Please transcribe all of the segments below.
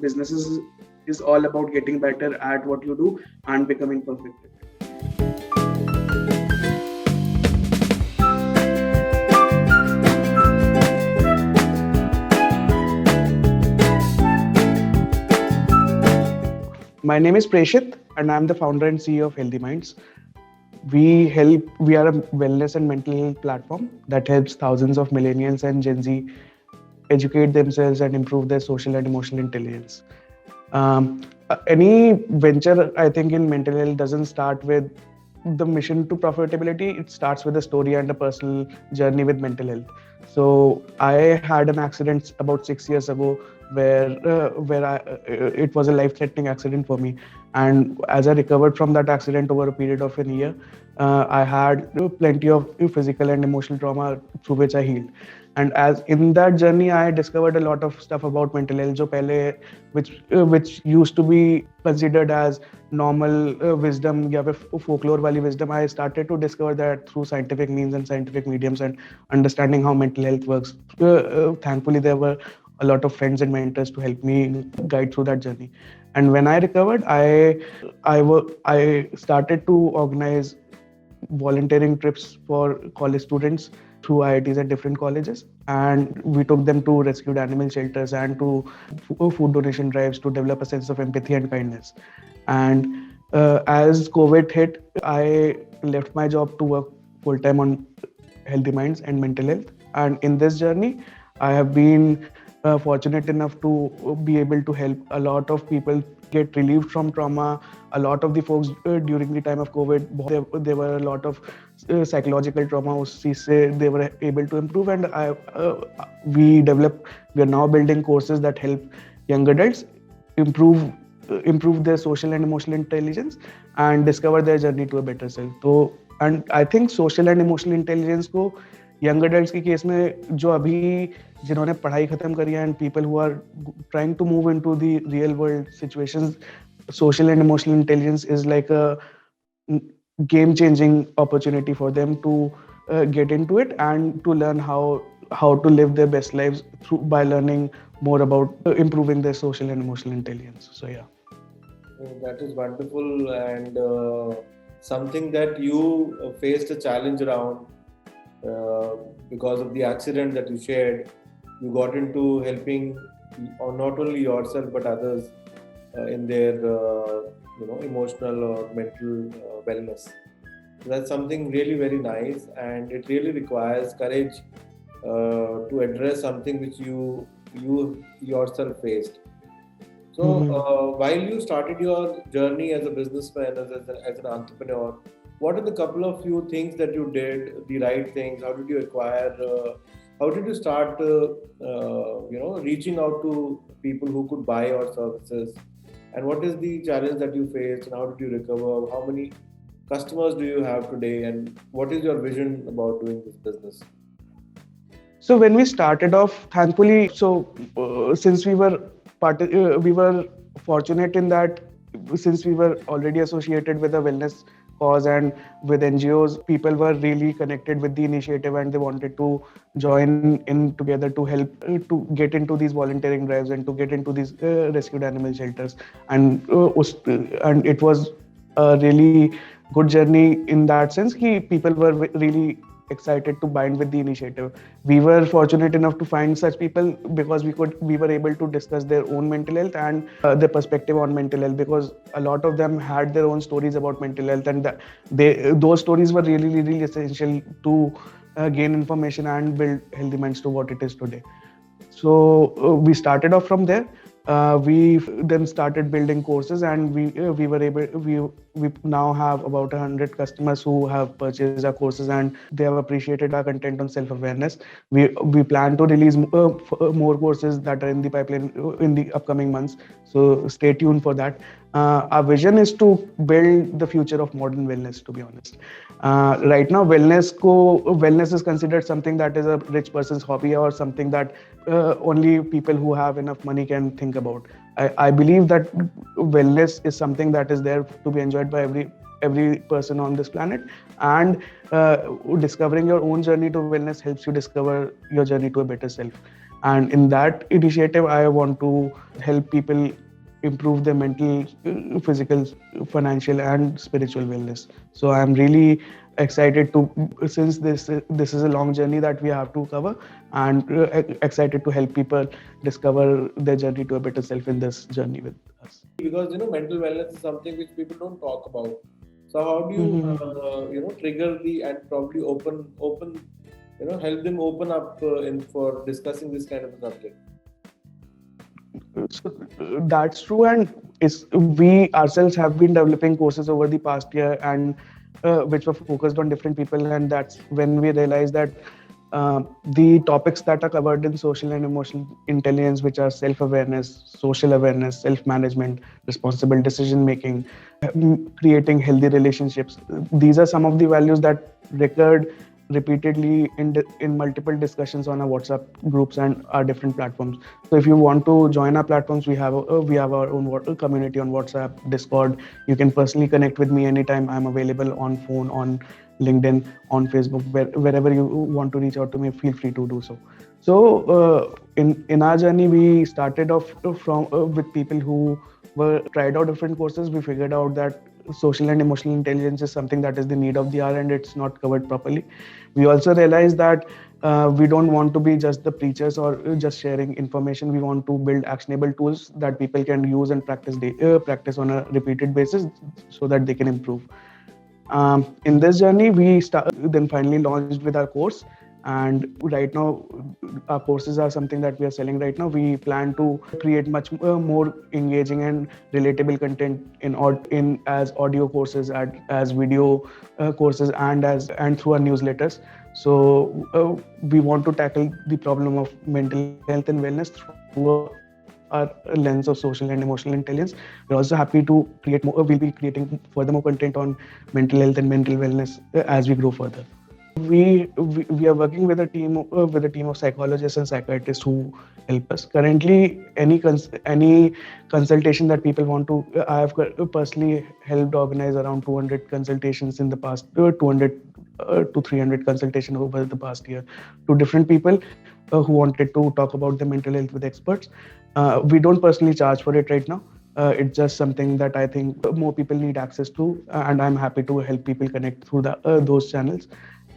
business is all about getting better at what you do and becoming perfect. My name is Preshit, and I'm the founder and CEO of Healthy Minds. We are a wellness and mental health platform that helps thousands of millennials and Gen Z educate themselves and improve their social and emotional intelligence. Any venture, I think, in mental health doesn't start with the mission to profitability. It starts with a story and a personal journey with mental health. So I had an accident about 6 years ago where it was a life-threatening accident for me. And as I recovered from that accident over a period of a year, I had plenty of physical and emotional trauma through which I healed. And as in that journey, I discovered a lot of stuff about mental health, which used to be considered as normal wisdom, या फिर folklore वाली wisdom. I started to discover that through scientific means and scientific mediums and understanding how mental health works. Thankfully, there were a lot of friends and mentors to help me guide through that journey. And when I recovered, I started to organize volunteering trips for college students through IITs at different colleges, and we took them to rescued animal shelters and to food donation drives to develop a sense of empathy and kindness. And as COVID hit, I left my job to work full time on Healthy Minds and mental health. And in this journey, I have been fortunate enough to be able to help a lot of people get relieved from trauma. A lot of the folks during the time of COVID, there were a lot of psychological trauma. उसी से they were able to improve, and we are now building courses that help young adults improve their social and emotional intelligence and discover their journey to a better self. So, and I think social and emotional intelligence को young adults की case में जो अभी जिन्होंने पढ़ाई खत्म करी है and people who are trying to move into the real world situations, social and emotional intelligence is like a game changing opportunity for them to get into it and to learn how to live their best lives by learning more about improving their social and emotional intelligence. So yeah. That is wonderful, and something that you faced a challenge around because of the accident that you shared. You got into helping not only yourself but others in their emotional or mental wellness. That's something really very nice, and it really requires courage to address something which you yourself faced. So while you started your journey as a businessman, as an entrepreneur, what are the couple of few things that you did, the right things? How did you acquire? How did you start, reaching out to people who could buy your services? And what is the challenge that you faced, and how did you recover? How many customers do you have today, and what is your vision about doing this business? So when we started off, thankfully, since we were fortunate in that, since we were already associated with a wellness cause and with NGOs, people were really connected with the initiative and they wanted to join in together to help to get into these volunteering drives and to get into these rescued animal shelters. And it was a really good journey in that sense. People were really excited to bind with the initiative. We were fortunate enough to find such people because we were able to discuss their own mental health and their perspective on mental health, because a lot of them had their own stories about mental health, and those stories were really, really essential to gain information and build Healthy Minds to what it is today. So we started off from there. We then started building courses, and we now have about 100 customers who have purchased our courses, and they have appreciated our content on self-awareness. We plan to release more courses that are in the pipeline in the upcoming months, so stay tuned for that. Our vision is to build the future of modern wellness, to be honest. Right now, wellness is considered something that is a rich person's hobby, or something that only people who have enough money can think about. I believe that wellness is something that is there to be enjoyed by every person on this planet, and discovering your own journey to wellness helps you discover your journey to a better self. And in that initiative, I want to help people improve their mental, physical, financial, and spiritual wellness. So I'm really excited to, since this is a long journey that we have to cover, and excited to help people discover their journey to a better self in this journey with us. Because mental wellness is something which people don't talk about. So how do you Mhm. trigger the and probably open help them open up in for discussing this kind of a subject? So that's true, and is we ourselves have been developing courses over the past year, and which were focused on different people, and that's when we realized that the topics that are covered in social and emotional intelligence, which are self-awareness, social awareness, self-management, responsible decision making, creating healthy relationships, these are some of the values that recurred repeatedly in multiple discussions on our WhatsApp groups and our different platforms. So if you want to join our platforms, we have our own community on WhatsApp, Discord. You can personally connect with me anytime. I'm available on phone, on LinkedIn, on Facebook, wherever you want to reach out to me, feel free to do so. So in our journey, we started off from with people who were tried out different courses. We figured out that social and emotional intelligence is something that is the need of the hour, and it's not covered properly. We also realized that we don't want to be just the preachers or just sharing information. We want to build actionable tools that people can use and practice on a repeated basis, so that they can improve. In this journey, then finally launched with our course, and right now our courses are something that we are selling right now. We plan to create much more engaging and relatable content in as audio courses, as video courses, and through our newsletters. So we want to tackle the problem of mental health and wellness through our lens of social and emotional intelligence. We're also happy to create more. We'll be creating further more content on mental health and mental wellness as we grow further. We are working with a team of psychologists and psychiatrists who help us. Currently, any consultation that people want to, I have personally helped organize around 200 consultations in the past, 200 to 300 consultation over the past year, to different people who wanted to talk about their mental health with experts. We don't personally charge for it right now. It's just something that I think more people need access to, and I'm happy to help people connect through those channels.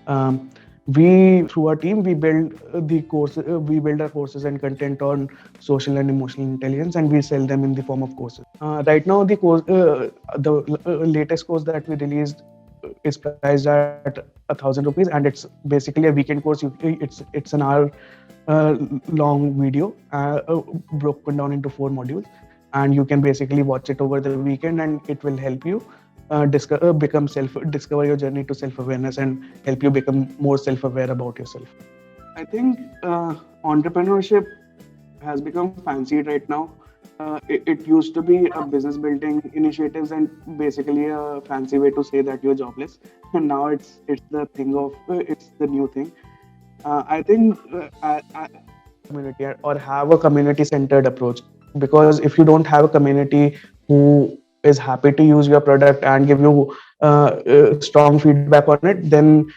Um, we through our team, we build our courses and content on social and emotional intelligence, and we sell them in the form of courses. Right now, the latest course that we released is priced at 1,000 rupees, and it's basically a weekend course. It's an hour long video broken down into 4 modules, and you can basically watch it over the weekend, and it will help you discover your journey to self awareness, and help you become more self aware about yourself. I think entrepreneurship has become fancied right now. It used to be a business building initiatives and basically a fancy way to say that you're jobless. And now it's the thing of it's the new thing. I think community, or have a community centered approach, because if you don't have a community who is happy to use your product and give you strong feedback on it, then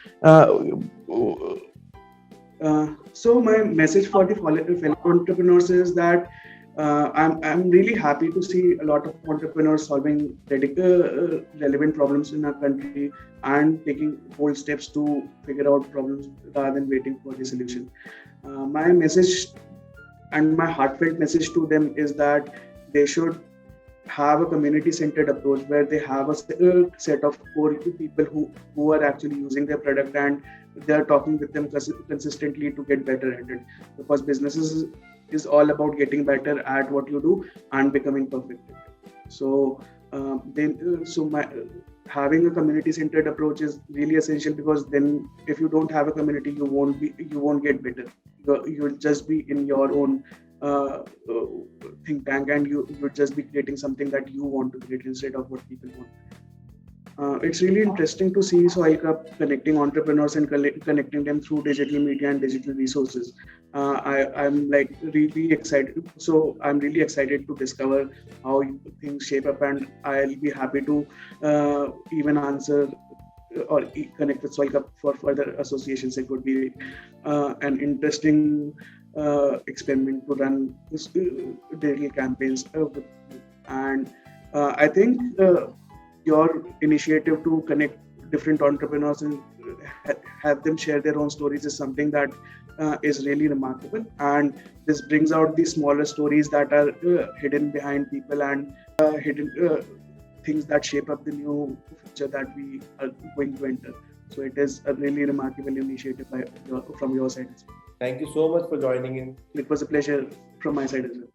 so my message for the fellow entrepreneurs is that I'm really happy to see a lot of entrepreneurs solving relevant problems in our country, and taking bold steps to figure out problems rather than waiting for the solution. My message and my heartfelt message to them is that they should have a community centered approach, where they have a set of core people who are actually using their product, and they are talking with them consistently to get better at it, because businesses is all about getting better at what you do and becoming perfect at it. So my having a community centered approach is really essential, because then if you don't have a community, you won't get better. You'll just be in your own think tank, and you'll just be creating something that you want to create instead of what people want. It's really interesting to see Soil Cup connecting entrepreneurs and connecting them through digital media and digital resources. I'm like really excited. So I'm really excited to discover how things shape up, and I'll be happy to even answer or connect with Soil Cup for further associations. It would be an interesting experiment to run this, digital campaigns and I think your initiative to connect different entrepreneurs and have them share their own stories is something that is really remarkable, and this brings out the smaller stories that are hidden behind people and hidden things that shape up the new future that we are going to enter. So it is a really remarkable initiative from your side as well. Thank you so much for joining in. It was a pleasure from my side as well.